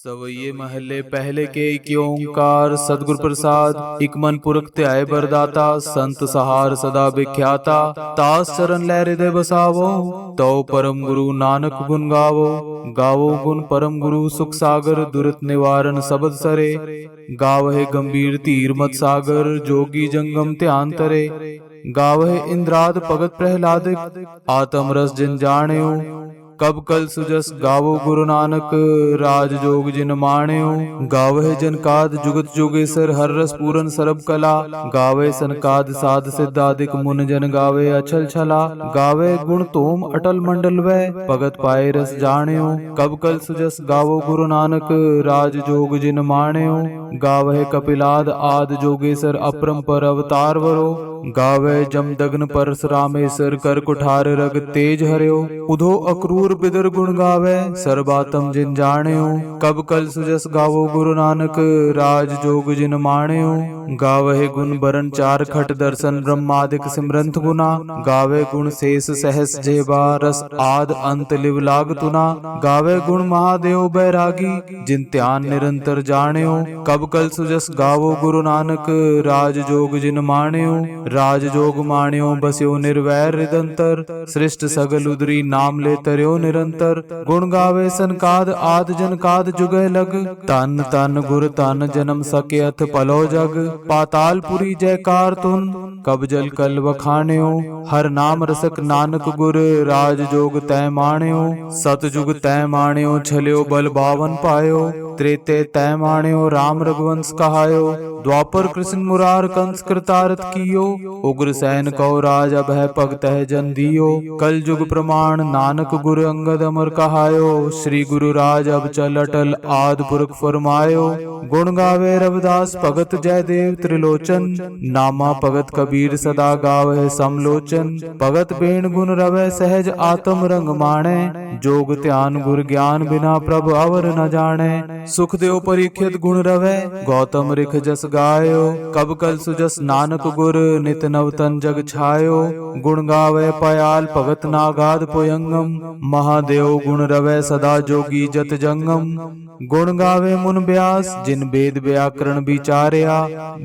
सवैये महल्ले पहले के इक्य ओंकार सतगुर प्रसाद इक मन पुरख त्याय बरदाता संत सहार सदा विख्याता तास चरण लय हृदय बसावो तो परम गुरु नानक गुण गावो गावो गुण परम गुरु सुख सागर दुरित निवारण सबद सरे गावहे गंभीर धीर मत सागर जोगी जंगम ध्यान तरे गावहे इंद्राद भगत प्रहलादिक आत्म रस जिन जाण्यो कब कल सुजस गावो गुरु नानक राज जोग जिन माण्यो गावहे जनकाद जुगत जोगेश्वर हर रस पूरन सरब कला गावे सनकाद साध सिद्धादिक मुन जन गावे अछल छला गावे गुण तोम अटल मंडल वै भगत पाए रस जाण्यो कब कल सुजस गावो गुरु नानक राज जोग जिन माण्यो गावहे कपिलाद आद जोगेश्वर अपरंपर अवतार वरो गावे जमदग्न परशुरामेश्वर कर कुठार रग तेज हर्यो उधो अक्रूर बिदर गुण गावे सर्बातम जिन जाण्यो कब कल सुजस गावो गुरु नानक राज जोग जिन माण्यो गावहे गुण बरन चार खट दर्शन ब्रह्मादिक सिमरंत गुना गावे गुण शेष सहस जेबा रस आद अंत लिव लाग तुना गावे गुण महादेव बैरागी जिन ध्यान निरंतर जाण्यो कब कल सुजस गावो गुरु नानक राज जोग जिन माण्यो राज जोग माण्यो बस्यो निर्वैर हृदंतर सृष्ट सगल उदरी नाम ले तरयो निरंतर गुण गावे सनकाद आद जनकाद जुगह लग तन तन गुर तन जन्म सके अथ पलो जग पातालपुरी जयकार तुन कब जल कल वखाण्यो हर नाम रसक नानक गुर राज जोग तय माण्यो सतजुग तय माण्यो छल्यो बल बावन पायो त्रेते तय माण्यो राम रघुवंश कहायो द्वापर कृष्ण मुरार कंस कृतारथ कियो उग्र सैन कौ राज अभय भगत जन दियो कल जुग प्रमाण नानक गुरु अंगद अमर कहायो श्री गुरु राज अब चल अटल आद पुरख फरमायो गुण गावे रविदास भगत जयदेव त्रिलोचन नामा भगत कबीर सदा गावे समलोचन भगत बेण गुण रवै सहज आत्म रंग माणे जोग ध्यान गुर ज्ञान बिना प्रभ अवर न जाने सुख देव परीक्षित गुण रवै गौतम रिख जस गायो कब कल सुजस नानक गुर नित नवतन जग छायो गुण गावे पयाल भगत नागाद पुयंगम महादेव गुण रवै सदा जोगी जत जंगम गुण गावे मुन व्यास जिन वेद व्याकरण विचार्या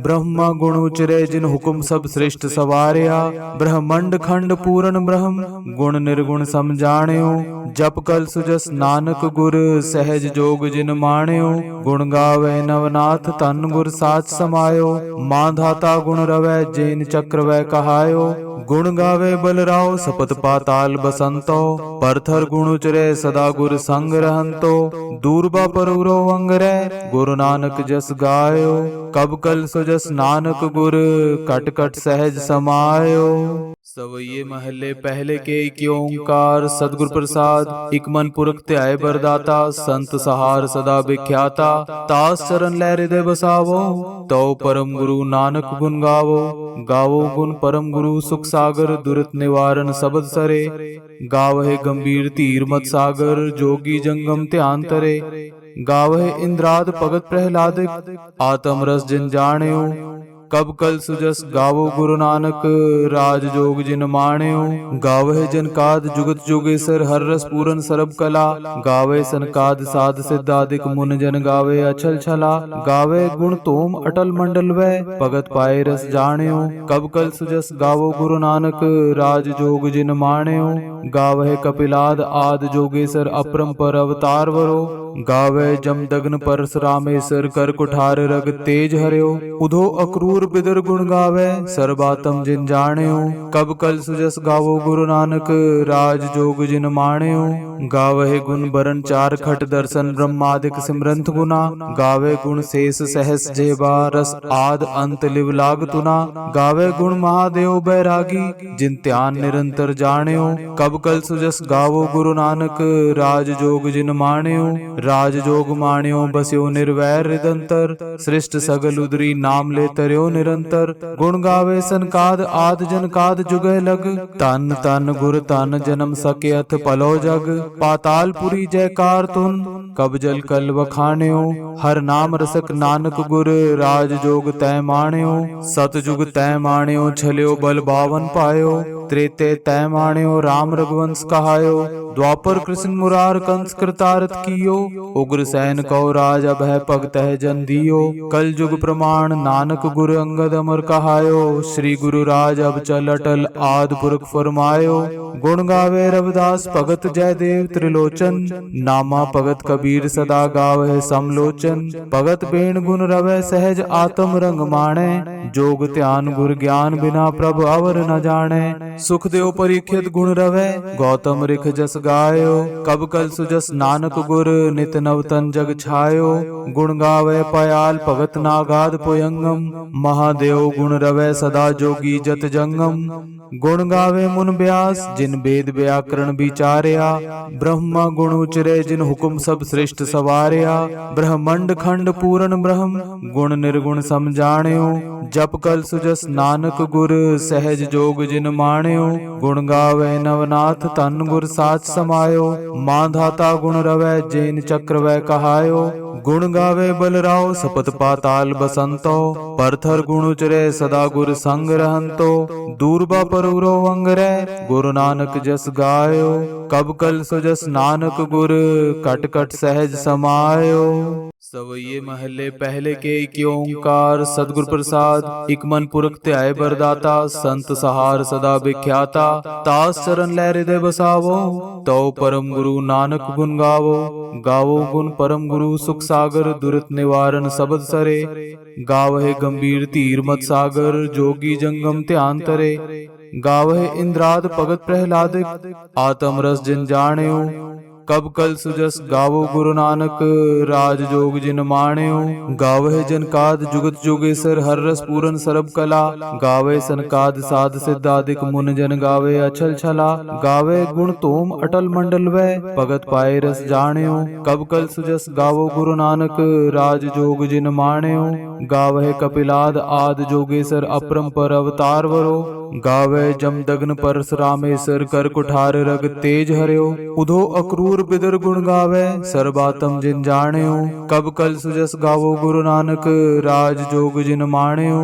ब्रह्मा गुण उचरे जिन हुकुम सब सृष्ट सवार्या ब्रह्मंड खंड पूर्ण ब्रह्म गुण निर्गुण समझाण्यो जप कल सुजस नानक गुर सहज जोग जिन माण्यो गुण गावे नवनाथ तन गुर साच समायो मांधाता गुण रवै जैन चक्र वै कहायो गुण गावे बलराव सपत पाताल बसंतो परथर गुण उचरे सदा गुर संग रहंतो दूरबा परुरो अंगरे गुरु नानक जस गायो कब कल सुजस नानक गुर कट कट सहज समायो सवैये महल्ले पहले के इक्य ओंकार सतगुर प्रसाद इक मन पुरख त्याय बरदाता संत सहार सदा विख्याता तास चरण लय हृदय बसावो तो परम गुरु नानक गुण गावो गावो गुण परम गुरु सुख सागर दुरित निवारण सबद सरे गावहे गंभीर धीर मत सागर जोगी जंगम ध्यान तरे गावहे इंद्राद भगत प्रहलादिक आत्म रस जिन जाण्यो कब कल सुजस गावो गुरु नानक राज जोग जिन माण्यो गावहे जनकाद जुगत जोगेश्वर हर रस पूरन सरब कला गावे सनकाद साध सिद्धादिक मुन जन गावे अछल छला गावे गुण तोम अटल मंडल वै भगत पाए रस जाण्यो कब कल सुजस गावो गुरु नानक राज जोग जिन माण्यो गावहे कपिलाद आद जोगेश्वर अपरंपर अवतार वरो गावे जमदग्न परशुरामेश्वर कर कुठार रग तेज हर्यो उधो अक्रूर बिदर गुण गावे सर्बातम जिन जाण्यो कब कल सुजस गावो गुरु नानक राज जोग जिन माण्यो गावहे गुण बरन चार खट दर्शन ब्रह्मादिक सिमरंत गुना गावे गुण शेष सहस जेबा रस आद अंत लिव लाग तुना गावे गुण महादेव बैरागी जिन ध्यान निरंतर जाण्यो कब कल सुजस गावो गुरु नानक राज जोग जिन माण्यो राज जोग माण्यो बस्यो निर्वैर हृदंतर सृष्ट सगल उदरी नाम ले तरयो निरंतर गुण गावे सनकाद आद जनकाद जुगह लग तन तन गुर तन जन्म सके अथ पलो जग पातालपुरी जयकार तुन कब जल कल वखाण्यो हर नाम रसक नानक गुर राज जोग तय माण्यो सतजुग तय माण्यो छल्यो बल बावन पायो त्रेते तय माण्यो राम रघुवंश कहायो द्वापर कृष्ण मुरार कंस कृतारथ कियो उग्र सैन कौ राज अभय भगत है जन दियो। कल जुग प्रमाण नानक गुर अंगद अमर कहायो। श्री गुरु राज अब चल अटल आदि पुरख फरमायो। गुण गावे रविदास भगत जयदेव त्रिलोचन। नामा भगत कबीर सदा गावे समलोचन। भगत बेण गुण रवै सहज आत्म रंग माणे। जोग ध्यान गुर ज्ञान बिना प्रभ अवर न जाने। सुख देव परीक्षित गुण रवै गौतम रिख जस गायो। कब कल सुजस नानक गुर नित नवतन जग छायो। गुण गावे पयाल भगत नागाद पुयंगम। महादेव गुण रवै सदा जोगी जत जंगम। गुण गावे मुन व्यास जिन वेद व्याकरण विचारया। ब्रह्मा गुण उचरे जिन हुकुम सब सृष्ट सवारया। ब्रह्मंड खंड पूर्ण ब्रह्म गुण निर्गुण समझाण्यो। जप कल सुजस नानक गुर सहज जोग जिन माण्यो। गुण गावे नवनाथ तन गुर साच समायो। मांधाता गुण रवै जैन चक्र वै कहायो। गुण गावे बलराव सपत पाताल बसंतो। परथर गुण उचरे सदा गुर संग रहंतो। दूरबा परूरो अंगरै गुरु नानक जस गायो। कब कल सुजस नानक गुर कट कट सहज समायो। सवैये महले पहले के एक ओंकार सतगुर प्रसाद। इक मन पुरख त्याय बरदाता संत सहार सदा विख्याता। तास चरण लै हृदय बसावो तो परम गुरु नानक गुण गावो। गावो गुण परम गुरु सुख सागर दुरित निवारण सबद सरे। गावहे गंभीर धीर मत सागर जोगी जंगम ध्यान तरे। गावहे इंद्राद भगत प्रहलादिक आत्म रस जिन जाण्यो। कब कल सुजस गावो गुरु नानक राज जोग जिन माण्यो। गावहे जनकाद जुगत जोगेश्वर हर रस पूरन सरब कला। गावे सनकाद साध सिद्धादिक मुन जन गावे अछल छला। गावे गुण तोम अटल मंडल वै भगत पाए रस जाण्यो। कब कल सुजस गावो गुरु नानक राज जोग जिन माण्यो। गावहे कपिलाद आद जोगेश्वर अपरंपर अवतार वरो। गावे जमदग्न परशुरामेश्वर कर कुठार रग तेज हर्यो। उधो अक्रूर बिदर गुण गावे सर्बातम जिन जाण्यो। कब कल सुजस गावो गुरु नानक राज जोग जिन माण्यो।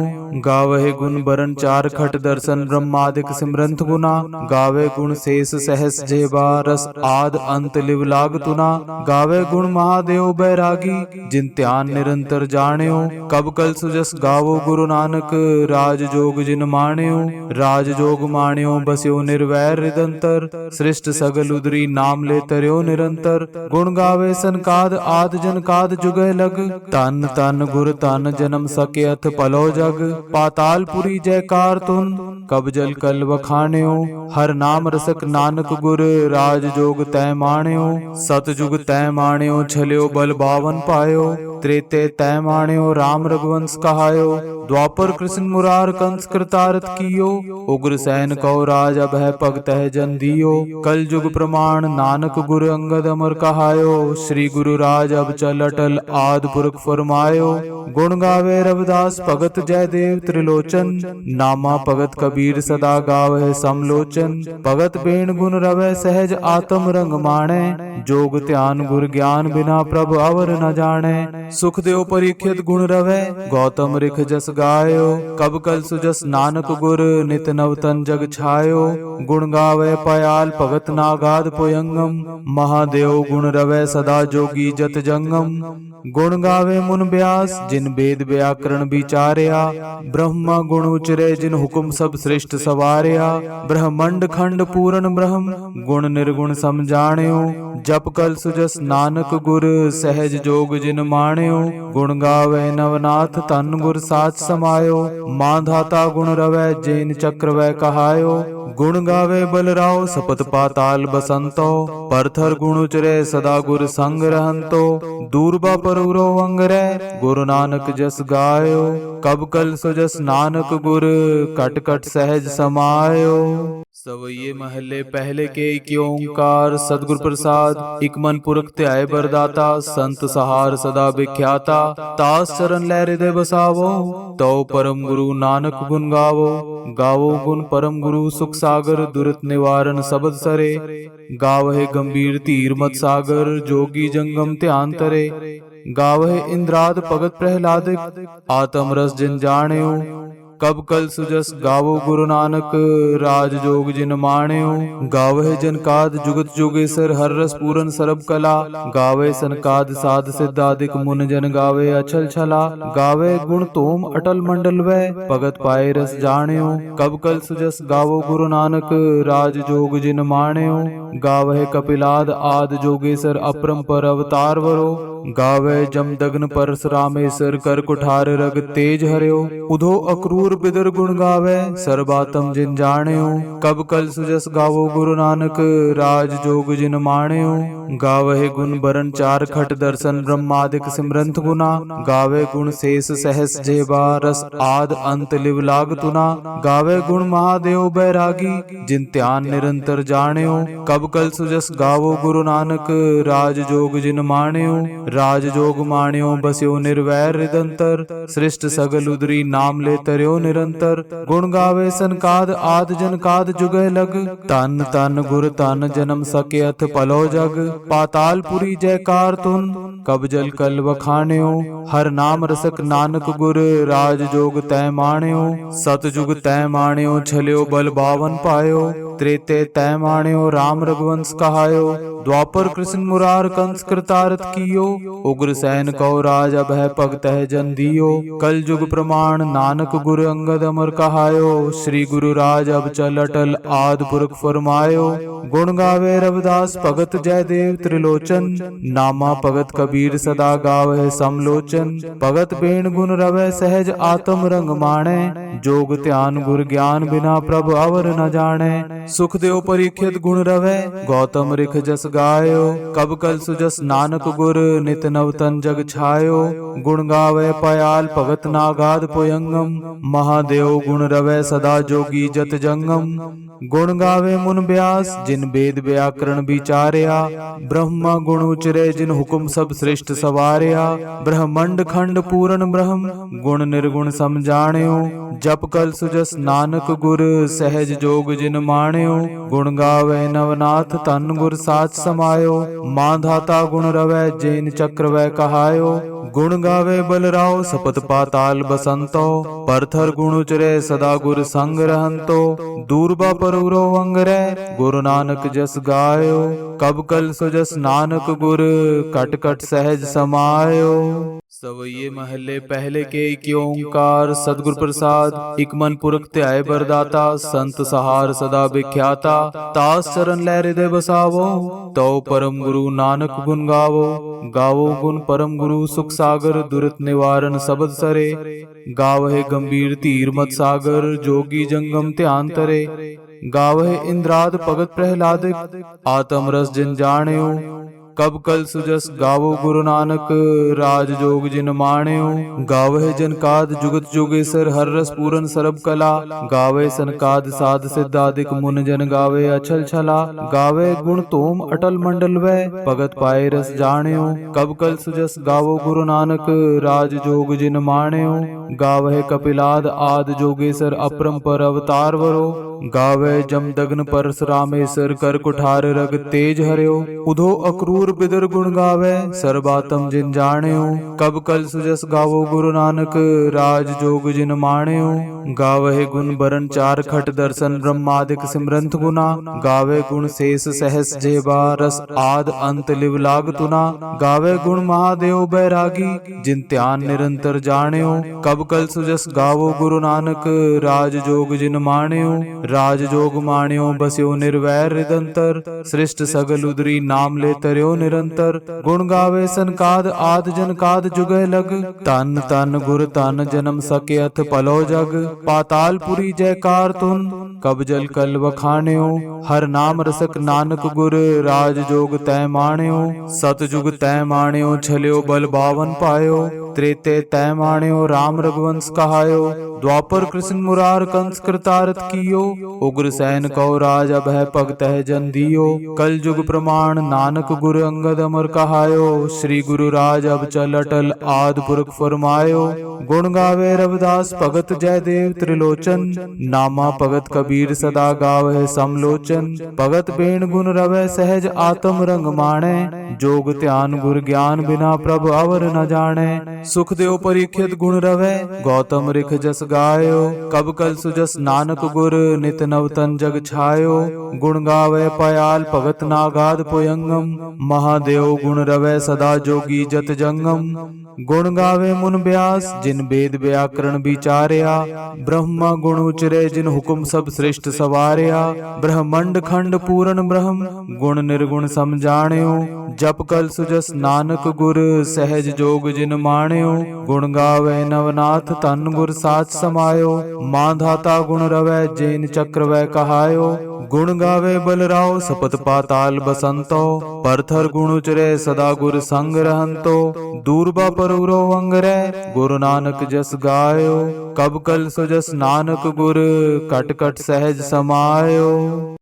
गावहे गुण बरन चार खट दर्शन ब्रह्मादिक सिमरंत गुना। गावे गुण शेष सहस जेबा रस आद अंत लिव लाग तुना। गावे गुण महादेव बैरागी जिन ध्यान निरंतर जाण्यो। कब कल सुजस गावो गुरु नानक राज जोग जिन माण्यो। राज जोग माण्यो बस्यो निर्वैर हृदंतर। सृष्ट सगल उदरी नाम ले तरयो निरंतर। गुण गावे सनकाद आद जनकाद जुगह लग। तन तन गुर तन जन्म सके अथ पलो जग। पातालपुरी जयकार तुन कब जल कल बखाण्यो। हर नाम रसक नानक गुर राज जोग तय माण्यो। सतजुग तय माण्यो छल्यो बल बावन पायो। त्रेते तय माण्यो राम रघुवंश कहायो। द्वापर कृष्ण मुरार कंस कृतारथ कियो। उग्र सैन कौ राज अभय भगत है जन दियो। कल जुग प्रमाण नानक गुर अंगद अमर कहायो। श्री गुरु राज अब चल अटल आदि पुरख फरमायो। गुण गावे रविदास भगत जयदेव त्रिलोचन। नामा भगत कबीर सदा गावे समलोचन। भगत बेण गुण रवै सहज आत्म रंग माणे। जोग ध्यान गुर ज्ञान बिना प्रभ अवर न जाने। सुख देव परीक्षित गुण रवै गौतम रिख जस गायो। कब कल सुजस नानक गुर नित नवतन जग छायो। गुण गावे पयाल भगत नागाद पुयंगम। महादेव गुण रवै सदा जोगी जत जंगम। गुण गावे मुन व्यास जिन वेद व्याकरण विचारया। ब्रह्मा गुण उचरे जिन हुकुम सब सृष्ट सवारया। ब्रह्मंड खंड पूर्ण ब्रह्म गुण निर्गुण समझाण्यो। जप कल सुजस नानक गुर सहज जोग जिन माण्यो। गुण गावे नवनाथ तन गुर साच समायो। मांधाता गुण रवै जैन चक्र वै कहायो। गुण गावे बलराव सपत पाताल बसंतो। परथर गुण उचरे सदा गुर संग रहंतो। दूरबा परूरो अंगरै गुरु नानक जस गायो। कब कल सुजस नानक गुर कट कट सहज समायो। सवैये महले पहले के एक ओंकार सतगुर प्रसाद। इक मन पुरख त्याय बरदाता संत सहार सदा विख्याता। तास चरण लै हृदय बसावो तो परम गुरु नानक गुण गावो। गावो गुण परम गुरु सुख सागर दुरित निवारण सबद सरे। गावहे गंभीर धीर मत सागर जोगी जंगम ध्यान तरे। गावहे इंद्राद भगत प्रहलादिक आत्म रस जिन जाण्यो। कब कल सुजस गावो गुरु नानक राज जोग जिन माण्यो। गावह जनकाद जुगत जोगेश्वर हर रस पूरन सरब कला। गावे सनकाद साध सिद्धादिक मुन जन गावे अछल छला। गावे गुण तोम अटल मंडल वै भगत पाए रस जाण्यो। कब कल सुजस गावो गुरु नानक राज जोग जिन माण्यो। गावह कपिलाद आद जोगेश्वर अपरंपर अवतार वरो। गावे जमदग्न परशुरामेश्वर कर कुठार रग तेज हर्यो। उधो अक्रूर बिदर गुण गावे सर्बातम जिन जाण्यो। कब कल सुजस गावो गुरु नानक राज जोग जिन माण्यो। गावहे गुण बरन चार खट दर्शन ब्रह्मादिक सिमरंत गुना। गावे गुण शेष सहस जेबा रस आद अंत लिव लाग तुना। गावे गुण महादेव बैरागी जिन ध्यान निरंतर जाण्यो। कब कल सुजस गावो गुरु नानक राज जोग जिन माण्यो। राज जोग माण्यो बस्यो निर्वैर हृदंतर। सृष्ट सगल उदरी नाम ले तरयो निरंतर। गुण गावे सनकाद आद जनकाद जुगह लग। तन तन गुर तन जन्म सके अथ पलो जग। पातालपुरी जयकार तुन कब जल कल वखाण्यो। हर नाम रसक नानक गुर राज जोग तय माण्यो। सतजुग तय माण्यो छल्यो बल बावन पायो। त्रेते तय माण्यो राम रघुवंश कहायो। द्वापर कृष्ण मुरार कंस कृतारथ कियो। उग्र सैन कौ राज अभय पग तह जन दियो। कल जुग प्रमाण नानक गुर अंगद अमर कहायो। श्री गुरु राज अब चल अटल आद पुरख फरमायो। गुण गावे रविदास भगत जयदेव त्रिलोचन। नामा भगत कबीर सदा गावे समलोचन। भगत बेण गुण रवै सहज आत्म रंग माणे। जोग ध्यान गुर ज्ञान बिना प्रभ अवर न जाने। सुखदेव परीक्षित गुण रवै गौतम रिख जस गायो। कब कल सुजस नानक गुर नित नवतन जग छायो। गुण गावे पयाल भगत नागाद पुयंगम। महादेव गुण रवै सदा जोगी जत जंगम। गुण गावे मुन व्यास जिन वेद व्याकरण विचार्या। ब्रह्मा गुण उचरे जिन हुकुम सब सृष्ट सवार्या। ब्रह्मंड खंड पूर्ण ब्रह्म गुण निर्गुण समझाण्यो। जप कल सुजस नानक गुर सहज जोग जिन माण्यो। गुण गावे नवनाथ तन गुर साच समायो। मांधाता गुण रवै जैन चक्र वै कहायो। गुण गावे बलराव सपत पाताल बसंतो। परथर गुण उचरे सदा गुर संग रहंतो। दूरबा परुरो अंगरै गुरु नानक जस गायो। कब कल सुजस नानक गुर कट कट सहज समायो। सवैये महले पहले के एक ओंकार सतगुर प्रसाद। इक मन पुरख त्याय बरदाता संत सहार सदा विख्याता। तास चरण लै हृदय बसावो तो परम गुरु नानक गुण गावो। गावो गुण परम गुरु सुख सागर दुरित निवारण सबद सरे। गावहे गंभीर धीर मत सागर जोगी जंगम ध्यान तरे। गावहे इंद्राद भगत प्रहलादिक आत्म रस जिन जाण्यो। कब कल सुजस गावो गुरु नानक राज जोग जिन माण्यो। गावह जनकाद जुगत जोगेश्वर हर रस पूरन सरब कला। गावे सनकाद साध सिद्धादिक मुन जन गावे अछल छला। गावे गुण तोम अटल मंडल वै भगत पाए रस जाण्यो। कब कल सुजस गावो गुरु नानक राज जोग जिन माण्यो। गावह कपिलाद आद जोगेश्वर अपरंपर अवतार वरो। गावे जमदग्न परशुरामेश्वर कर कुठार रग तेज हर्यो। उधो अक्रूर बिदर गुण गावे सर्बातम जिन जाण्यो। कब कल सुजस गावो गुरु नानक राज जोग जिन माण्यो। गावहे गुण बरन चार खट दर्शन ब्रह्मादिक सिमरंत गुना। गावे गुण शेष सहस जेबा रस आद अंत लिव लाग तुना। गावे गुण महादेव बैरागी जिन ध्यान निरंतर जाण्यो। कब कल सुजस गावो गुरु नानक राज जोग जिन माण्यो। राज जोग माण्यो बस्यो निर्वैर हृदंतर। सृष्ट सगल उदरी नाम ले तरयो निरंतर। गुण गावे सनकाद आद जनकाद जुगह लग। तन तन गुर तन जन्म सके अथ पलो जग। पातालपुरी जयकार तुन कब जल कल वखाण्यो। हर नाम रसक नानक गुर राज जोग तय माण्यो। सतजुग तय माण्यो छल्यो बल बावन पायो। त्रेते तय माण्यो राम रघुवंश कहायो। द्वापर कृष्ण मुरार कंस कृतारथ कियो। उग्र सैन कौ राज अभय पग तह जन दियो। कल जुग प्रमाण नानक गुर अंगद अमर कहायो। श्री गुरु राज अब चल अटल आद पुरख फरमायो। गुण गावे रविदास भगत जयदेव त्रिलोचन। नामा भगत कबीर सदा गावे समलोचन। भगत बेण गुण रवै सहज आत्म रंग माणे। जोग ध्यान गुर ज्ञान बिना प्रभ अवर न जाने। सुखदेव परीक्षित गुण रवै गौतम रिख जस गायो। कब कल सुजस नानक गुर नित नवतन जग छायो। गुण गावे पयाल भगत नागाद पुयंगम। महादेव गुण रवै सदा जोगी जत जंगम। गुण गावे मुन व्यास जिन वेद व्याकरण विचारया। ब्रह्मा गुण उचरे जिन हुकुम सब सृष्ट सवारया। ब्रह्मंड खंड पूर्ण ब्रह्म गुण निर्गुण समझाण्यो। जप कल सुजस नानक गुर सहज जोग जिन माण्यो। गुण गावे नवनाथ तन गुर साच समायो। मांधाता गुण रवै जैन चक्र वै कहायो। गुण गावे बलराव सपत पाताल बसंतो। परथर गुण उचरे सदा गुर संग रहंतो। दूरबा परूरो अंगरै गुरु नानक जस गायो। कब कल सुजस नानक गुर कट कट सहज समायो।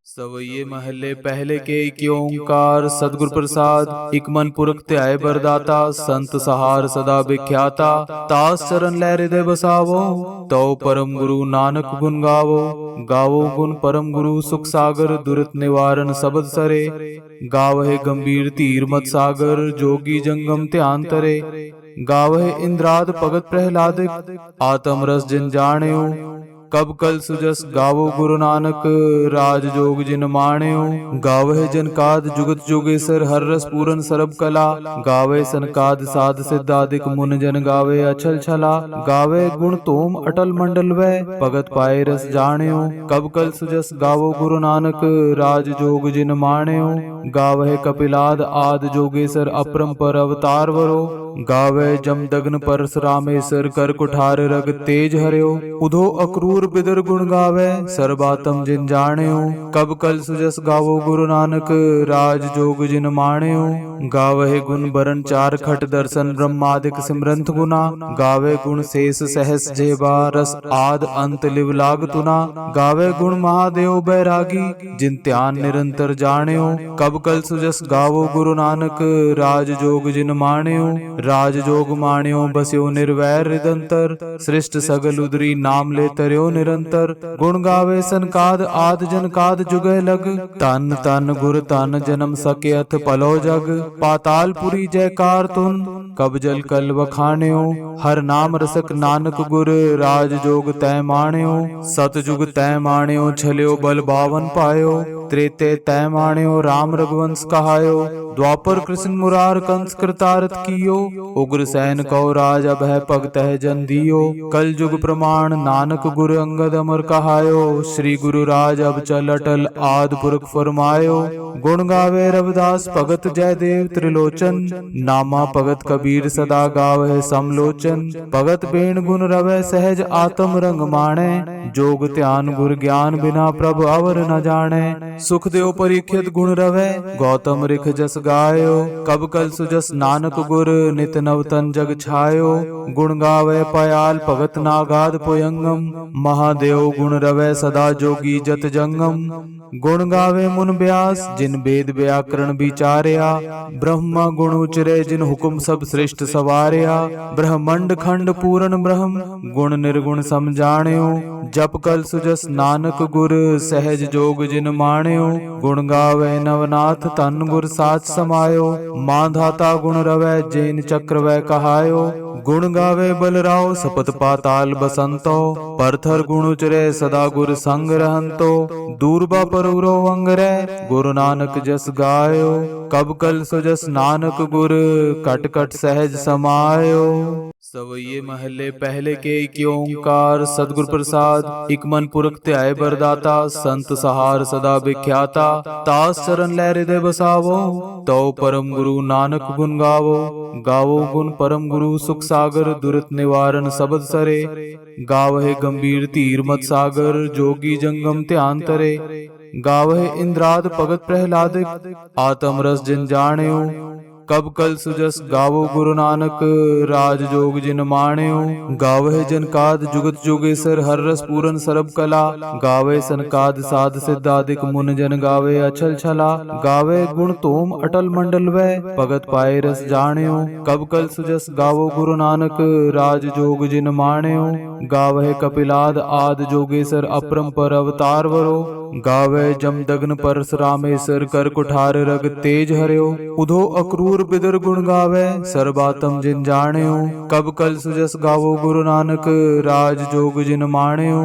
सवैये महले पहले के एक ओंकार सतगुर प्रसाद। इक मन पुरख त्याय बरदाता संत सहार सदा विख्याता। तास चरण लै हृदय बसावो तो परम गुरु नानक गुण गावो। गावो गुण परम गुरु सुख सागर दुरित निवारण सबद सरे। गावहे गंभीर धीर मत सागर जोगी जंगम ध्यान तरे। गावहे इंद्राद भगत प्रहलादिक आत्म रस जिन जाण्यो। कब कल सुजस गावो गुरु नानक राज जोग जिन माण्यो। गावहे जनकाद जुगत जोगेश्वर हर रस पूरन सरब कला। गावे सनकाद साध सिद्धादिक मुन जन गावे अछल छला। गावे गुण तोम अटल मंडल वै भगत पाए रस जाण्यो। कब कल सुजस गावो गुरु नानक राज जोग जिन माण्यो। गावहे कपिलाद आद जोगेश्वर अपरंपर अवतार वरो। गावे जमदग्न परशुरामेश्वर कर कुठार रग तेज हर्यो। उधो अक्रूर बिदर गुण गावे सर्बातम जिन जाण्यो। कब कल सुजस गावो गुरु नानक राज जोग जिन माण्यो। गावहे गुण बरन चार खट दर्शन ब्रह्मादिक सिमरंत गुना। गावे गुण शेष सहस जेबा रस आद अंत लिव लाग तुना। गावे गुण महादेव बैरागी जिन ध्यान निरंतर जाण्यो। कब कल सुजस गावो गुरु नानक राज जोग जिन माण्यो। राज जोग माण्यो बस्यो निर्वैर हृदंतर। सृष्ट सगल उदरी नाम ले तरयो निरंतर। गुण गावे सनकाद आद जनकाद जुगह लग। तन तन गुर तन जन्म सके अथ पलो जग। पातालपुरी जयकार तुन कब जल कल बखाण्यो। हर नाम रसक नानक गुर राज जोग तय माण्यो। सतजुग तय माण्यो छल्यो बल बावन पायो। त्रेते तय माण्यो राम रघुवंश कहायो। द्वापर कृष्ण मुरार कंस कृतारथ कियो। उग्र सैन कौ राज अभय पग तह जन दियो। कल जुग प्रमाण नानक गुर अंगद अमर कहायो। श्री गुरु राज अब चल अटल आद पुरख फरमायो। गुण गावे रविदास भगत जयदेव त्रिलोचन। नामा भगत कबीर सदा गावे समलोचन। भगत बेण गुण रवै सहज आत्म रंग माणे। जोग ध्यान गुर ज्ञान बिना प्रभ अवर न जाने। सुखदेव परीक्षित गुण रवै गौतम रिख जस गायो। कब कल सुजस नानक गुर नित नवतन जग छायो। गुण गावे पयाल भगत नागाद पुयंगम। महादेव गुण रवै सदा जोगी जत जंगम। गुण गावे मुन व्यास जिन वेद व्याकरण विचारया। ब्रह्मा गुण उचरे जिन हुकुम सब सृष्ट सवारया। ब्रह्मंड खंड पूर्ण ब्रह्म गुण निर्गुण समझाण्यो। जप कल सुजस नानक गुर सहज जोग जिन माण्यो। गुण गावे नवनाथ तन गुर साच समायो। मांधाता गुण रवै जैन चक्र वै कहायो। गुण गावे बलराव सपत पाताल बसंतो। परथर गुण उचरे सदा गुर संग रहंतो। दूरबा परूरो अंगरै गुरु नानक जस गायो। कब कल सुजस नानक गुर कट कट सहज समायो। सवैये महले पहले के एक ओंकार सतगुर प्रसाद। इक मन पुरख त्याय बरदाता संत सहार सदा विख्याता। तास चरण लै हृदय बसावो तो परम गुरु नानक गुण गावो। गावो गुण परम गुरु सुख सागर दुरित निवारण सबद सरे। गावहे गंभीर धीर मत सागर जोगी जंगम ध्यान तरे। गावहे इंद्राद भगत प्रहलादिक आत्म रस जिन जाण्यो। कब कल सुजस गावो गुरु नानक राज जोग जिन माण्यो। गावहे जनकाद जुगत जोगेश्वर हर रस पूरन सरब कला। गावे सनकाद साध सिद्धादिक मुन जन गावे अछल छला। गावे गुण तोम अटल मंडल वै भगत पाए रस जाण्यो। कब कल सुजस गावो गुरु नानक राज जोग जिन माण्यो। गावहे कपिलाद आद जोगेश्वर अपरंपर अवतार वरो। गावे जमदग्न परशुरामेश्वर कर कुठार रग तेज हर्यो। उधो अक्रूर अक्रूर बिदर गुण गावे सर्बातम जिन जाण्यो। कब कल सुजस गावो गुरु नानक राज जोग जिन माण्यो।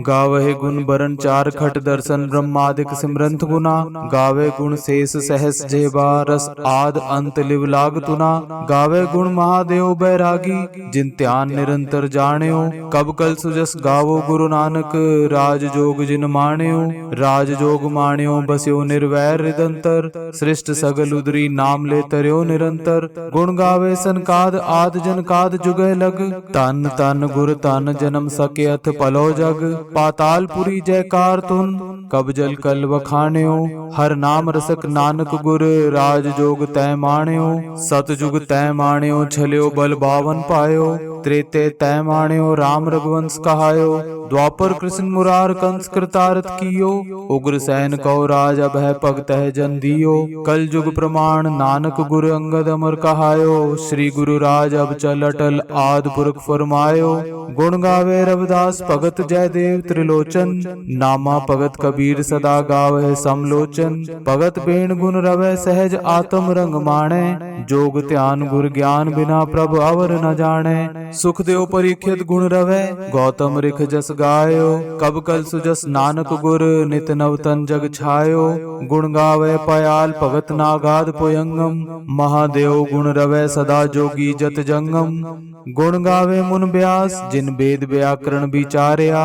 गावहे गुण बरन चार खट दर्शन ब्रह्मादिक सिमरंत गुना। गावे गुण शेष सहस जेबा रस आद अंत लिव लाग तुना। गावे गुण महादेव बैरागी जिन ध्यान निरंतर जाण्यो। कब कल सुजस गावो गुरु नानक राज जोग जिन माण्यो। राज जोग माण्यो बस्यो निर्वैर हृदंतर। सृष्ट सगल उदरी नाम ले तरयो निरंतर। गुण गावे सनकाद आद जनकाद जुगे लग। तन तन गुर तन जन्म सके अथ पलो जग। पातालपुरी जयकार तुन कब जल कल वखाण्यो। हर नाम रसक नानक गुर राज जोग तय माण्यो। सतजुग तय माण्यो छल्यो बल बावन पायो। त्रेते तय माण्यो राम रघुवंश कहायो। द्वापर कृष्ण मुरार कंस कृतारथ कियो। उग्र सैन कौ राज अभय पग तह जन दियो। कल जुग प्रमाण नानक गुर अंगद अमर कहायो। श्री गुरु राज अब चल अटल आद पुरख फरमायो। गुण गावे रविदास भगत जयदेव त्रिलोचन। नामा भगत कबीर सदा गावे समलोचन। भगत बेण गुण रवै सहज आत्म रंग माणे। जोग ध्यान गुर ज्ञान बिना प्रभ अवर न जाने। सुख देव परीक्षित गुण रवै गौतम रिख जस गायो। कब कल सुजस नानक गुर नित नवतन जग छायो। गुण गावे पयाल भगत नागाद पुयंगम। महादेव गुण रवै सदा जोगी जत जंगम। गुण गावे मुन व्यास जिन वेद व्याकरण विचार्या।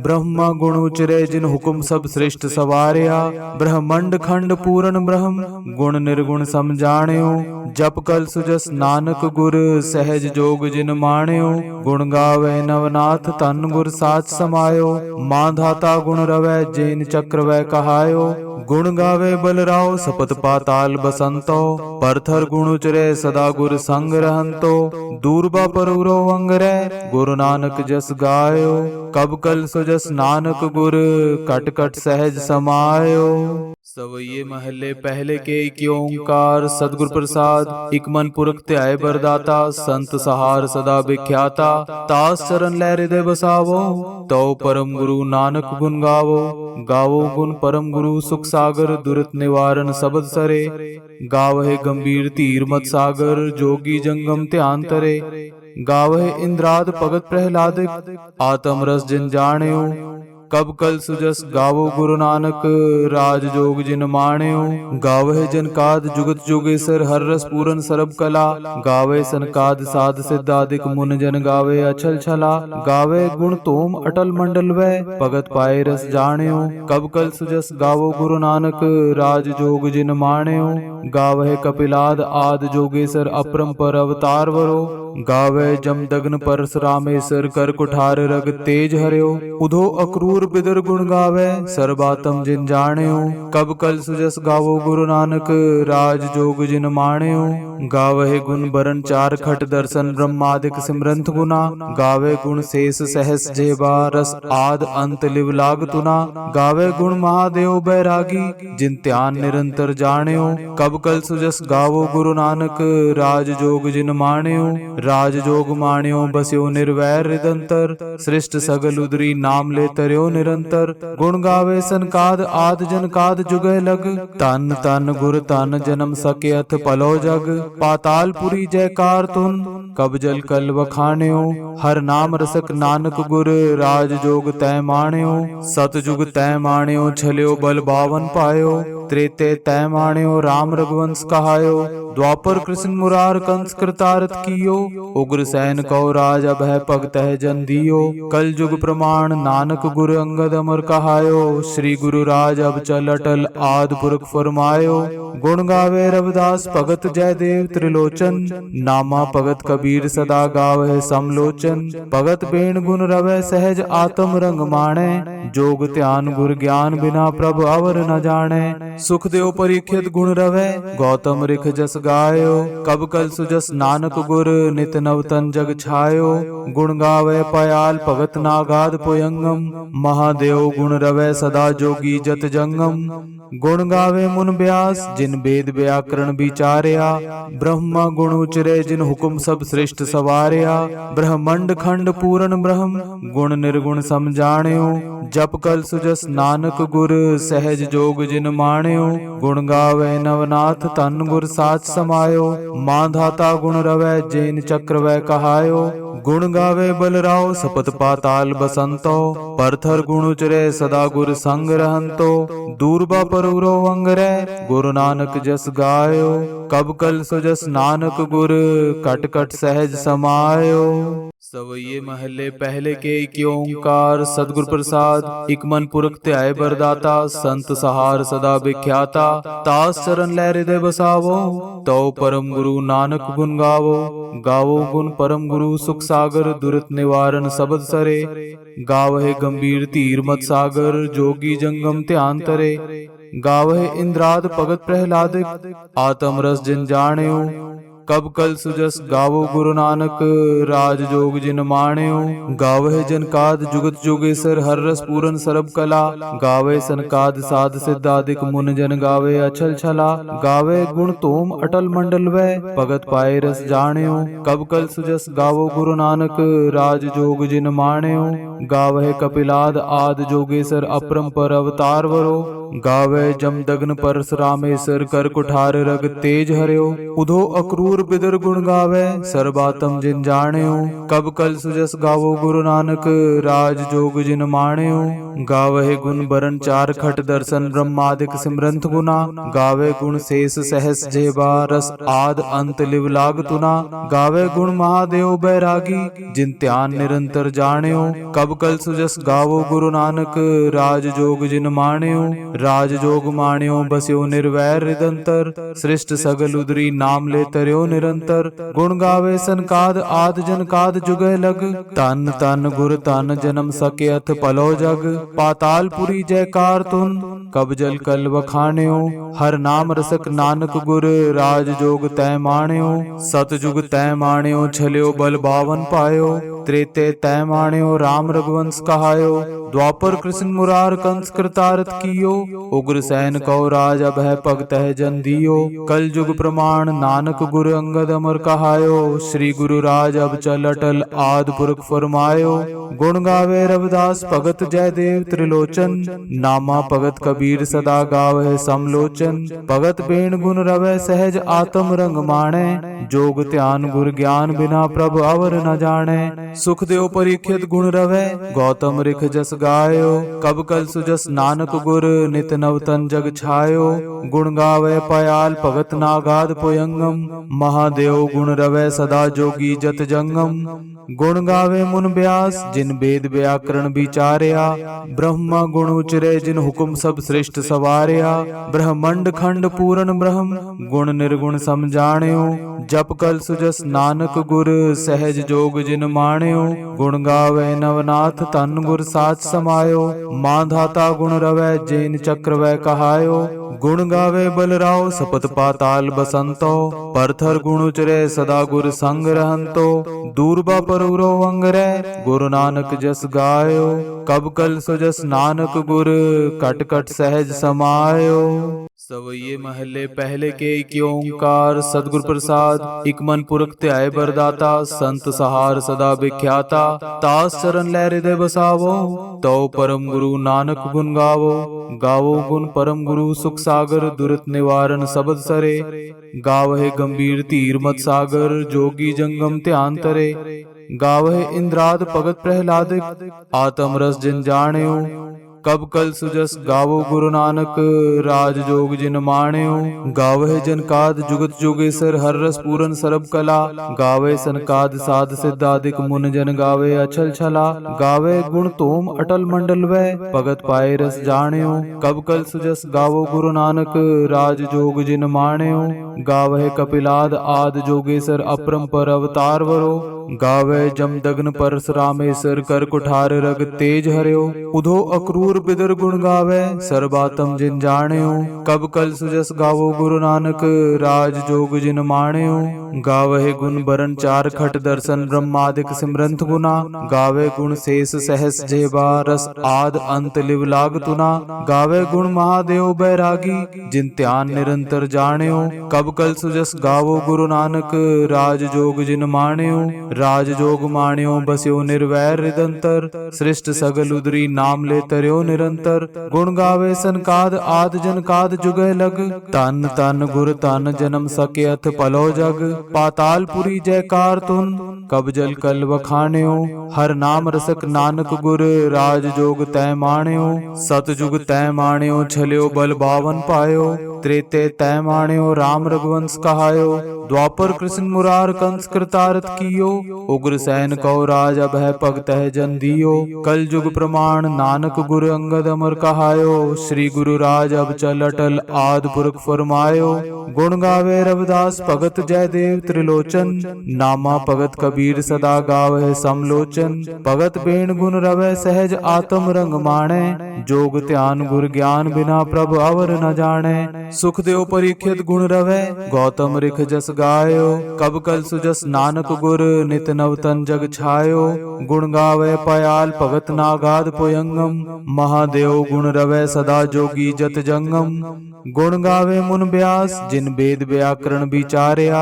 ब्रह्मा गुण उचरे जिन हुकुम सब सृष्ट सवार्या। ब्रह्मंड खंड पूर्ण ब्रह्म गुण निर्गुण समझाण्यो। जप कल सुजस नानक गुर सहज जोग जिन माण्यो। गुण गावे नवनाथ तन गुर साच समायो। मांधाता गुण रवै जैन चक्र वै कहायो। गुण गावे बलराव सपत पाताल बसंतो। परथर गुण उचरे सदा गुर संग रहंतो। दूरबा परुरो अंगरै गुरु नानक जस गायो। कब कल सुजस नानक गुर कट कट सहज समायो। सवैये महले पहले के एक ओंकार सतगुर प्रसाद। इक मन पुरख त्याय बरदाता संत सहार सदा विख्याता। तास चरण लै हृदय बसावो तो परम गुरु नानक गुण गावो। गावो गुण परम गुरु सुख सागर दुरित निवारण सबद सरे। गावहे गंभीर धीर मत सागर जोगी जंगम ध्यान तरे। गावहे इंद्राद भगत प्रहलादिक आत्म रस जिन जाण्यो। कब कल सुजस गावो गुरु नानक राज जोग जिन माण्यो। गावहे जनकाद जुगत जोगेश्वर हर रस पूरन सरब कला। गावे सनकाद साध सिद्धादिक मुन जन गावे अछल छला। गावे गुण तोम अटल मंडल वै भगत पाए रस जाण्यो। कब कल सुजस गावो गुरु नानक राज जोग जिन माण्यो। गावहे कपिलाद आद जोगेश्वर अपरंपर अवतार वरो। गावे जमदग्न परशुरामेश्वर कर कुठार रग तेज हर्यो। उधो अक्रूर बिदर गुण गावे सर्बातम जिन जाण्यो। कब कल सुजस गावो गुरु नानक राज जोग जिन माण्यो। गावहे गुण बरन चार खट दर्शन ब्रह्मादिक सिमरंत गुना। गावे गुण शेष सहस जेबा रस आद अंत लिव लाग तुना। गावे गुण महादेव बैरागी जिन ध्यान निरंतर जाण्यो। कब कल सुजस गावो गुरु नानक राज जोग जिन माण्यो। राज जोग माण्यो बस्यो निर्वैर हृदंतर। सृष्ट सगल उदरी नाम ले तरयो निरंतर। गुण गावे सनकाद आद जनकाद जुगे लग। तन तन गुर तन जन्म सके अथ पलो जग। पातालपुरी जयकार तुन कब जल कल वखाण्यो। हर नाम रसक नानक गुर राज जोग तय माण्यो। सतजुग तय माण्यो छल्यो बल बावन पायो। त्रेते तय माण्यो राम रघुवंश कहायो। द्वापर कृष्ण मुरार कंस कृतारथ कियो। उग्र सैन कौ राज अभय पग तह जन दियो। कल जुग प्रमाण नानक गुर अंगद अमर कहायो। श्री गुरु राज अब चल अटल आद पुरख फरमायो। गुण गावे रविदास भगत जयदेव त्रिलोचन। नामा भगत कबीर सदा गावे समलोचन। भगत बेण गुण रवै सहज आत्म रंग माणे। जोग ध्यान गुर ज्ञान बिना प्रभ अवर न जाने। सुख देव परीक्षित गुण रवै गौतम रिख जस गायो। कब कल सुजस नानक गुर नित नवतन जग छायो। गुण गावे पयाल भगत नागाद पुयंगम। महादेव गुण रवै सदा जोगी जत जंगम। गुण गावे मुन व्यास जिन वेद व्याकरण विचारया। ब्रह्मा गुण उचरे जिन हुकुम सब सृष्ट सवारया। ब्रह्मंड खंड पूरन ब्रह्म गुण निर्गुण समझाण्यो। जप कल सुजस नानक गुर सहज जोग जिन माण्यो। गुण गावे नवनाथ तन गुर साच समायो। मांधाता गुण रवै जैन चक्र वै कहायो। गुण गावे बलराव सपत पाताल बसंतो। परथर गुण उचरे सदा गुर संग रहंतो। दूरबा परूरो अंगरै गुरु नानक जस गायो। कब कल सुजस नानक गुर कट कट सहज समायो। सवैये महले पहले के एक ओंकार सतगुर प्रसाद। इक मन पुरख त्याय बरदाता संत सहार सदा विख्याता। तास चरण लै हृदय बसावो तो परम गुरु नानक गुण गावो। गावो गुण परम गुरु सुख सागर दुरित निवारण सबद सरे। गावहे गंभीर धीर मत सागर जोगी जंगम ध्यान तरे। गावहे इंद्राद भगत प्रहलादिक आत्म रस जिन जाण्यो। कब कल सुजस गावो गुरु नानक राज जोग जिन माण्यो। गावहे जनकाद जुगत जोगेश्वर हर रस पूरन सरब कला। गावे सनकाद साध सिद्धादिक मुन जन गावे अचल छला। गावे गुण तोम अटल मंडल वै भगत पाए रस जाण्यो। कब कल सुजस गावो गुरु नानक राज जोग जिन माण्यो। गावहे कपिलाद आद जोगेश्वर अपरंपर अवतार वरो। गावे जमदग्न परशुरामेश्वर कर कुठार रग तेज हर्यो। उधो अक्रूर बिदर गुण गावे सर्बातम जिन जाण्यो। कब कल सुजस गावो गुरु नानक राज जोग जिन माण्यो। गावहे गुण बरन चार खट दर्शन ब्रह्मादिक सिमरंत गुना। गावे गुण शेष सहस जेबा रस आद अंत लिव लाग तुना। गावे गुण महादेव बैरागी जिन ध्यान निरंतर जाण्यो। कब कल सुजस गावो गुरु नानक राज जोग जिन माण्यो। राज जोग माण्यो बस्यो निर्वैर हृदंतर। सृष्ट सगल उदरी नाम ले तरयो निरंतर। गुण गावे सनकाद आद जनकाद जुगह लग। तन तन गुर तन जन्म सके अथ पलो जग। पातालपुरी जयकार तुन कब जल कल बखाण्यो। हर नाम रसक नानक गुर राज जोग तय माण्यो। सतजुग तय माण्यो छल्यो बल बावन पायो। त्रेते तय माण्यो राम रघुवंश कहायो। द्वापर कृष्ण मुरार कंस कृतारथ कियो। उग्र सैन कौ राज अभय पग तह जन दियो। कल जुग प्रमाण नानक गुर अंगद अमर कहायो। श्री गुरु राज अब चल अटल आद पुरख फरमायो। गुण गावे रविदास भगत जयदेव त्रिलोचन। नामा भगत कबीर सदा गावे समलोचन। भगत बेण गुण रवै सहज आत्म रंग माणे। जोग ध्यान गुर ज्ञान बिना प्रभ अवर न जाने। सुख देव परीक्षित गुण रवै गौतम रिख जस गायो। कब कल सुजस नानक गुर नित नवतन जग छायो। गुण गावे पयाल भगत नागाद पुयंगम। महादेव गुण रवै सदा जोगी जत जंगम। गुण गावे मुन व्यास जिन वेद व्याकरण विचारया। ब्रह्मा गुण उचरे जिन हुकुम सब सृष्ट सवारया। ब्रह्मंड खंड पूरन ब्रह्म गुण निर्गुण समझाण्यो। जप कल सुजस नानक गुर सहज जोग जिन माण्यो। गुण गावे नवनाथ तन गुर साच समायो। मांधाता गुण रवै जैन चक्र वै कहायो। गुण गावे बलराव सपत पाताल बसंतो। परथर गुण उचरे सदा गुर संग रहंतो। दूरबा परूरो अंगरै गुरु नानक जस गायो। कब कल सुजस नानक गुर कट कट सहज समायो। सवैये महले पहले के एक ओंकार सतगुर प्रसाद। इक मन पुरख त्याय बरदाता संत सहार सदा विख्याता। तास चरण लै हृदय बसावो तो परम गुरु नानक गुण गावो। गावो गुण परम गुरु सुख सागर दुरित निवारण सबद सरे। गावहे गंभीर धीर मत सागर जोगी जंगम ध्यान तरे। गावहे इंद्राद भगत प्रहलादिक आत्म रस जिन जाण्यो। कब कल सुजस गावो गुरु नानक राज जोग जिन माण्यो। गावहे जनकाद जुगत जोगेश्वर हर रस पूरन सरब कला। गावे सनकाद साध सिद्धादिक मुन जन गावे अचल छला। गावे गुण तोम अटल मंडल वै भगत पाए रस जाण्यो। कब कल सुजस गावो गुरु नानक राज जोग जिन माण्यो। गावहे कपिलाद आद जोगेश्वर अपरंपर अवतार वरो। गावे जमदग्न परशुरामेश्वर कर कुठार रग तेज हर्यो। उधो अक्रूर बिदर गुण गावे सर्बातम जिन जाण्यो। कब कल सुजस गावो गुरु नानक राज जोग जिन माण्यो। गावहे गुण बरन चार खट दर्शन ब्रह्मादिक सिमरंत गुना। गावे गुण शेष सहस जेबा रस आद अंत लिव लाग तुना। गावे गुण महादेव बैरागी जिन ध्यान निरंतर जाण्यो। कब कल सुजस गावो गुरु नानक राज जोग जिन माण्यो। राज जोग माण्यो बस्यो निर्वैर हृदंतर। सृष्ट सगल उदरी नाम ले तरयो निरंतर। गुण गावे सनकाद आद जनकाद जुगे लग। तन तन गुर तन जन्म सके अथ पलो जग। पातालपुरी जयकार तुन कब जल कल वखाण्यो। हर नाम रसक नानक गुर राज जोग तय माण्यो। सतजुग तय माण्यो छल्यो बल बावन पायो। त्रेते तय माण्यो राम रघुवंश कहायो। द्वापर कृष्ण मुरार कंस कृतारथ कियो। उग्र सैन कौ राज अभय पग तह जन दियो। कल जुग प्रमाण नानक गुर अंगद अमर कहायो। श्री गुरु राज अब चल अटल आद पुरख फरमायो। गुण गावे रविदास भगत जयदेव त्रिलोचन। नामा भगत कबीर सदा गावे समलोचन। भगत बेण गुण रवै सहज आत्म रंग माणे। जोग ध्यान गुर ज्ञान बिना प्रभ अवर न जाने। सुख देव परीक्षित गुण रवै गौतम रिख जस गायो। कब कल सुजस नानक गुर नित नवतन जग छायो। गुण गावे पयाल भगत नागाद पुयंगम। महादेव गुण रवै सदा जोगी जत जंगम। गुण गावे मुन व्यास जिन वेद व्याकरण विचार्या।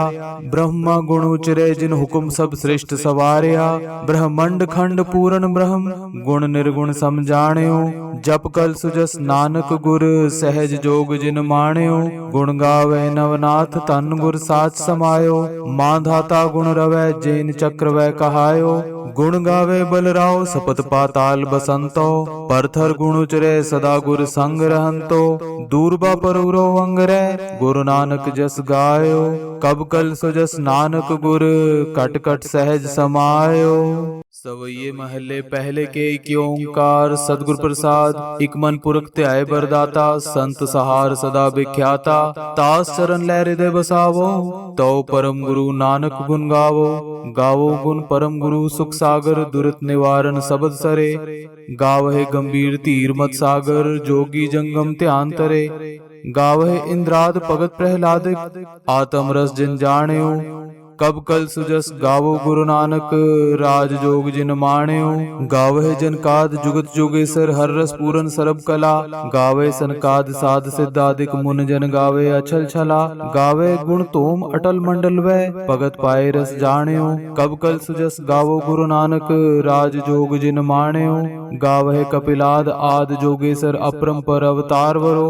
ब्रह्मा गुण उचरे जिन हुकुम सब सृष्ट सवार्या। ब्रह्मंड खंड पूर्ण ब्रह्म गुण निर्गुण समझाण्यो। जप कल सुजस नानक गुर सहज जोग जिन माण्यो। गुण गावे नवनाथ तन गुर साच समायो। मांधाता गुण रवै जैन चक्र वै कहायो। गुण गावे बलराव सपत पाताल बसंतो। परथर गुण उचरे सदा गुर संग रहंतो। दूरबा परुरो अंगरै गुरु नानक जस गायो। कब कल सुजस नानक गुर कट कट सहज समायो। सवैये महले पहले के एक ओंकार सतगुर प्रसाद। इक मन पुरख त्याय बरदाता संत सहार सदा विख्याता। तास चरण लै हृदय बसावो तो परम गुरु नानक गुण गावो। गावो गुण परम गुरु सुख सागर दुरित निवारण सबद सरे। गावहे गंभीर धीर मत सागर जोगी जंगम ध्यान तरे। गावहे इंद्राद भगत प्रहलादिक आत्म रस जिन जाण्यो। कब कल सुजस गावो गुरु नानक राज जोग जिन माण्यो। गावहे जनकाद जुगत जोगेश्वर हर रस पूरन सरब कला। गावे सनकाद साध सिद्धादिक मुन जन गावे अछल छला। गावे गुण तोम अटल मंडल वै भगत पाए रस जाण्यो। कब कल सुजस गावो गुरु नानक राज जोग जिन माण्यो। गावहे कपिलाद आद जोगेश्वर अपरंपर अवतार वरो।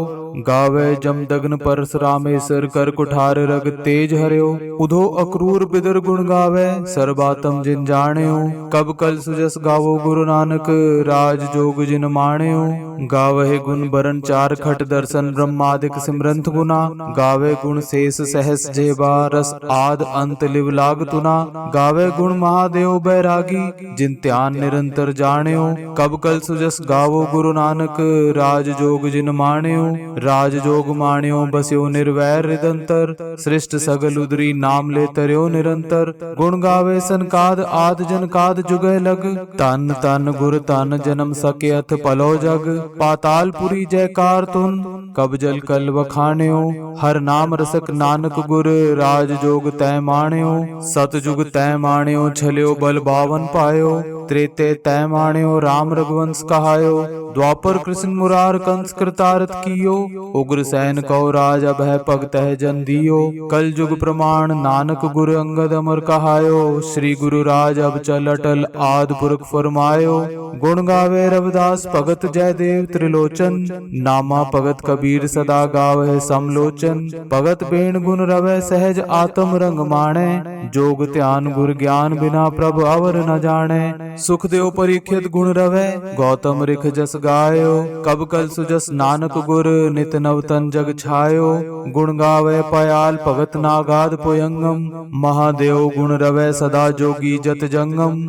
गावे जमदग्न परशुरामेश्वर कर कुठार रग तेज हर्यो। उधो अक्रूर बिदर गुण गावे सर्बातम जिन जाण्यो। कब कल सुजस गावो गुरु नानक राज जोग जिन माण्यो। गावहे गुण बरन चार खट दर्शन ब्रह्मादिक सिमरंत गुना। गावे गुण शेष सहस जेबा रस आद अंत लिव लाग तुना। गावे गुण महादेव बैरागी जिन ध्यान निरंतर जाण्यो। कब कल सुजस गावो गुरु नानक राज जोग जिन माण्यो। राज जोग माण्यो बस्यो निर्वैर हृदंतर। सृष्ट सगल उदरी नाम ले तरयो निरंतर। गुण गावे सनकाद आद जनकाद जुगे लग। तन तन गुर तन जन्म सके अथ पलो जग। पातालपुरी जयकार तुन कब जल कल वखाण्यो। हर नाम रसक नानक गुर राज जोग तय माण्यो। सतजुग तय माण्यो छल्यो बल बावन पायो। त्रेते तय माण्यो राम रघुवंश कहायो। द्वापर कृष्ण मुरार कंस कृतारथ कियो। उग्र सैन कौ राज अभय पग तह जन दियो। कल जुग प्रमाण नानक गुर अंगद अमर कहायो। श्री गुरु राज अब चल अटल आद पुरख फरमायो। गुण गावे रविदास भगत जयदेव त्रिलोचन। नामा भगत कबीर सदा गावे समलोचन। भगत बेण गुण रवै सहज आत्म रंग माणे। जोग ध्यान गुर ज्ञान बिना प्रभ अवर न जाने। सुखदेव परीक्षित गुण रवै गौतम रिख जस गायो। कब कल सुजस नानक गुर नित नवतन जग छायो। गुण गावे पयाल भगत नागाद पुयंगम। महादेव गुण रवै सदा जोगी जत जंगम।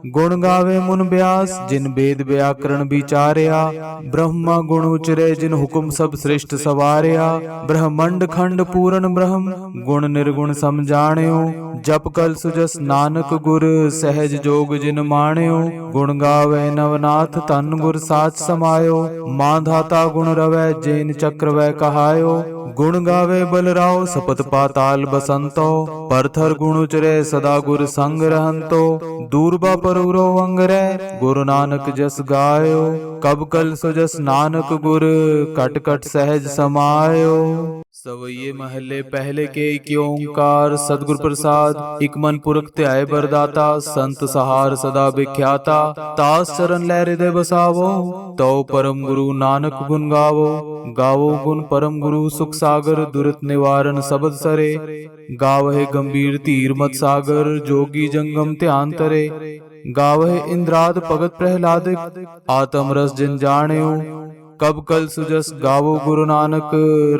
गुण गावे मुन व्यास जिन वेद व्याकरण विचारया। ब्रह्मा गुण उचरे जिन हुकुम सब सृष्ट सवारया। ब्रह्मंड खंड पूर्ण ब्रह्म गुण निर्गुण समझाण्यो। जप कल सुजस नानक गुर सहज जोग जिन माण्यो। गुण गावे नवनाथ तन गुर साच समायो। मांधाता गुण रवै जैन चक्र वै कहायो। गुण गावे बलराव सपत पाताल बसंतो। परथर गुण उचरे सदा गुर संग रहंतो। दूरबा परूरो अंगरै गुरु नानक जस गायो। कब कल सुजस नानक गुर कट कट सहज समायो। सवैये महले पहले के एक ओंकार सतगुर प्रसाद। इक मन पुरख त्याय बरदाता संत सहार सदा विख्याता। तास चरण लै हृदय बसावो तो परम गुरु नानक गुण गावो। गावो गुण परम गुरु सुख सागर दुरित निवारण सबद सरे। गावहे गंभीर धीर मत सागर जोगी जंगम ध्यान तरे। गावहे इंद्राद भगत प्रहलादिक आत्म रस जिन जाण्यो। कब कल सुजस गावो गुरु नानक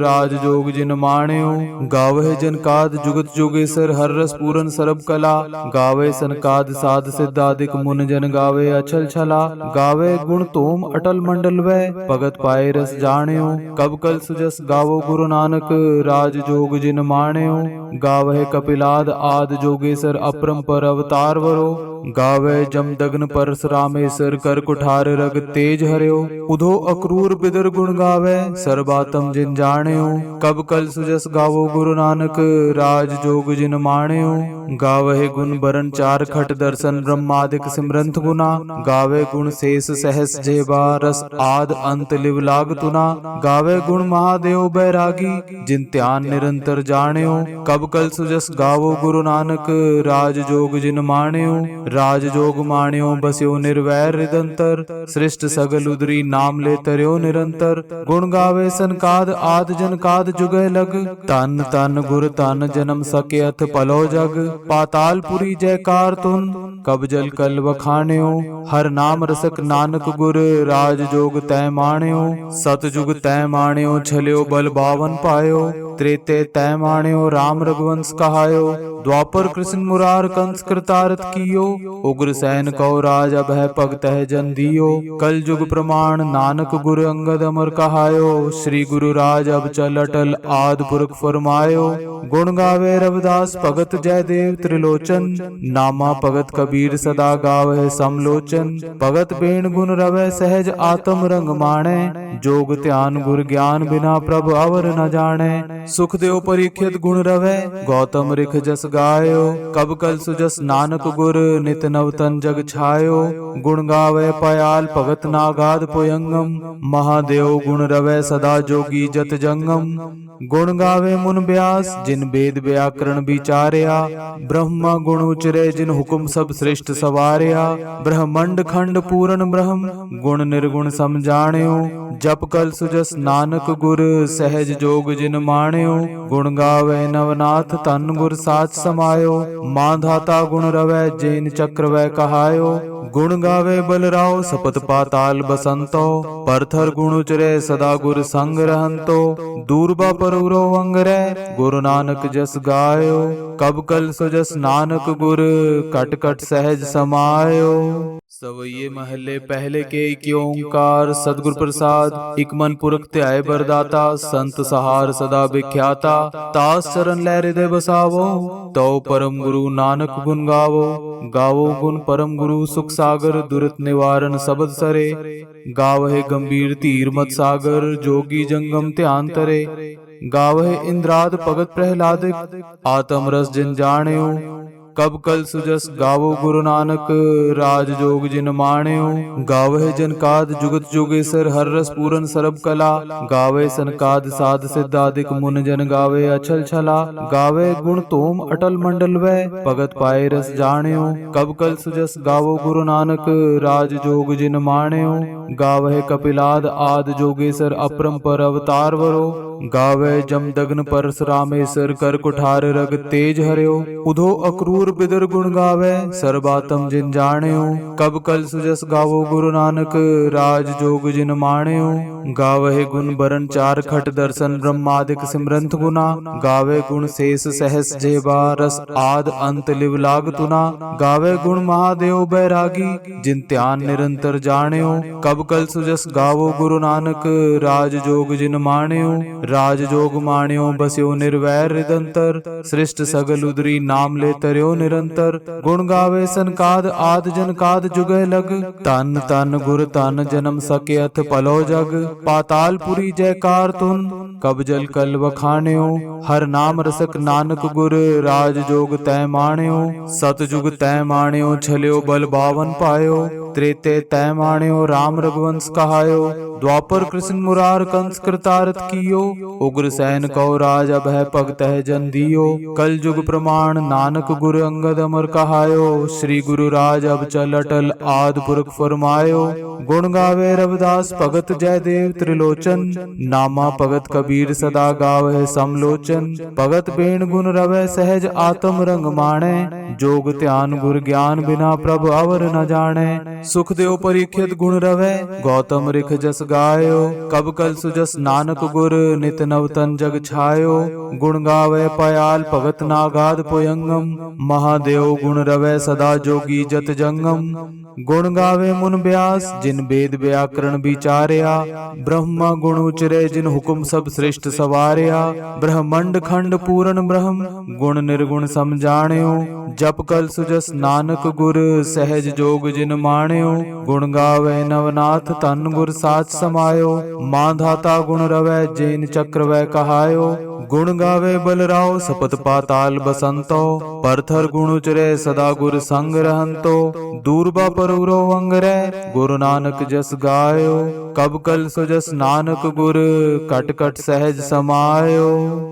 राज जोग जिन माण्यो। गावहे जनकाद जुगत जोगेश्वर हर रस पूरन सरब कला। गावे सनकाद साध सिद्धादिक मुन जन गावे अचल छला। गावे गुण तोम अटल मंडल वै भगत पाए रस जाण्यो। कब कल सुजस गावो गुरु नानक राज जोग जिन माण्यो। गावहे कपिलाद आद जोगेश्वर अपरंपर अवतार वरो। गावे जमदग्न परशुरामेश्वर कर कुठार रग तेज हर्यो। उधो अक्रूर बिदर गुण गावे सर्बात्म जिन जाण्यो। कब कल सुजस गावो गुरु नानक राज जोग जिन माण्यो। गावहे गुण बरन चार खट दर्शन ब्रह्मादिक सिमरंत गुना। गावे गुण शेष सहस जेबा रस आद अंत लिव लाग तुना। गावे गुण महादेव बैरागी जिन ध्यान निरंतर जाण्यो। कब कल सुजस गावो गुरु नानक राज जोग जिन माण्यो। राज जोग माण्यो बस्यो निर्वैर हृदंतर। सृष्ट सगल उदरी नाम ले तरयो निरंतर। गुण गावे सनकाद आद जनकाद जुगह लग। तन तन गुर तन जन्म सके अथ पलो जग। पातालपुरी जयकार तुन कब जल कल बखाण्यो। हर नाम रसक नानक गुर राज जोग तय माण्यो। सतजुग तय माण्यो छल्यो बल बावन पायो। त्रेते तय माण्यो राम रघुवंश कहायो। द्वापर कृष्ण मुरार कंस कृतारथ कियो। उग्र सैन कौ राज अभय पग तह जन दियो। कल जुग प्रमाण नानक गुर अंगद अमर कहायो। श्री गुरु राज अब चल अटल आद पुरख फरमायो। गुण गावे रविदास भगत जयदेव त्रिलोचन। नामा भगत कबीर सदा गावे समलोचन। भगत बेण गुण रवै सहज आत्म रंग माणे। जोग ध्यान गुर ज्ञान बिना प्रभ अवर न जाने। सुखदेव परीक्षित गुण रवै गौतम रिख जस गायो। कब कल सुजस नानक गुर नित नवतन जग छायो। गुण गावे पयाल भगत नागाद पुयंगम। महादेव गुण रवै सदा जोगी जत जंगम। गुण गावे मुन व्यास जिन वेद व्याकरण विचारया। ब्रह्मा गुण उचरे जिन हुकुम सब सृष्ट सवारया। ब्रह्मंड खंड पूर्ण ब्रह्म गुण निर्गुण समझाण्यो। जप कल सुजस नानक गुर सहज जोग जिन माण्यो। गुण गावे नवनाथ तन गुर साच समायो। मांधाता गुण रवै जैन चक्र वै कहायो। गुण गावे बलराव सपत पाताल बसंतो। परथर गुण उचरे सदा गुर संग रहंतो। दूरबा परूरो अंगरै गुरु नानक जस गायो। कब कल सुजस नानक गुर कट कट सहज समायो। सवैये महले पहले के एक ओंकार सतगुर प्रसाद। इक मन पुरख त्याय बरदाता संत सहार सदा विख्याता। तास चरण लै हृदय बसावो तो परम गुरु नानक गुण गावो। गावो गुण परम गुरु सुख सागर दुरित निवारण सबद सरे। गावहे गंभीर धीर मत सागर जोगी जंगम ध्यान तरे। गावहे इंद्राद भगत प्रहलादिक आत्म रस जिन जाण्यो। कब कल सुजस गावो गुरु नानक राज जोग जिन माण्यो। गावहे जनकाद जुगत जोगेश्वर हर रस पूरन सरब कला। गावे सनकाद साध सिद्धादिक मुन जन गावे अचल छला। गावे गुण तोम अटल मंडल वै भगत पाए रस जाण्यो। कब कल सुजस गावो गुरु नानक राज जोग जिन माण्यो। गावहे कपिलाद आद जोगेश्वर अपरंपर अवतार वरो। गावे जमदग्न परशुरामेश्वर कर कुठार रग तेज हर्यो। उधो अक्रूर क्रूर बिदर गुण गावे सर्बातम जिन जाण्यो। कब कल सुजस गावो गुरु नानक राज जोग जिन माण्यो। गावहे गुण बरन चार खट दर्शन ब्रह्मादिक सिमरंत गुना। गावे गुण शेष सहस जेबा रस आद अंत लिव लाग तुना। गावे गुण महादेव बैरागी जिन ध्यान निरंतर जाण्यो। कब कल सुजस गावो गुरु नानक राज जोग जिन माण्यो। राज जोग माण्यो बस्यो निर्वैर हृदंतर। सृष्ट सगल उदरी नाम ले तरयो निरंतर। गुण गावे सनकाद आद जनकाद जुगे लग। तन तन गुर तन जन्म सके अथ पलो जग। पातालपुरी जयकार तुन कब जल कल वखाण्यो। हर नाम रसक नानक गुर राज जोग तय माण्यो। सतजुग तय माण्यो छल्यो बल बावन पायो। त्रेते तय माण्यो राम रघुवंश कहायो। द्वापर कृष्ण मुरार कंस कृतारथ कियो। उग्र सैन कौ राज अभय पग तह जन दियो। कल जुग प्रमाण नानक गुर अंगद अमर कहायो। श्री गुरु राज अब चल अटल आद पुरख फरमायो। गुण गावे रविदास भगत जयदेव त्रिलोचन। नामा भगत कबीर सदा गावे समलोचन। भगत बेण गुण रवै सहज आत्म रंग माणे। जोग ध्यान गुर ज्ञान बिना प्रभ अवर न जाने। सुख देव परीक्षित गुण रवै गौतम रिख जस गायो। कब कल सुजस नानक गुर नित नवतन जग छायो। गुण गावे पयाल भगत नागाद पुयंगम। महादेव गुण रवै सदा जोगी जत जंगम। गुण गावे मुन व्यास जिन वेद व्याकरण विचार्या। ब्रह्मा गुण उचरे जिन हुकुम सब सृष्ट सवार्या। ब्रह्मंड खंड पूर्ण ब्रह्म गुण निर्गुण समझाण्यो। जप कल सुजस नानक गुर सहज जोग जिन माण्यो। गुण गावे नवनाथ तन गुर साच समायो। मांधाता गुण रवै जैन चक्र वै कहायो। गुण गावे बलराव सपत पाताल बसंतो। परथर गुण उचरे सदा गुर संग रहंतो। दूरबा परुरो अंगरै गुरु नानक जस गायो। कब कल सुजस नानक गुर कट कट सहज समायो।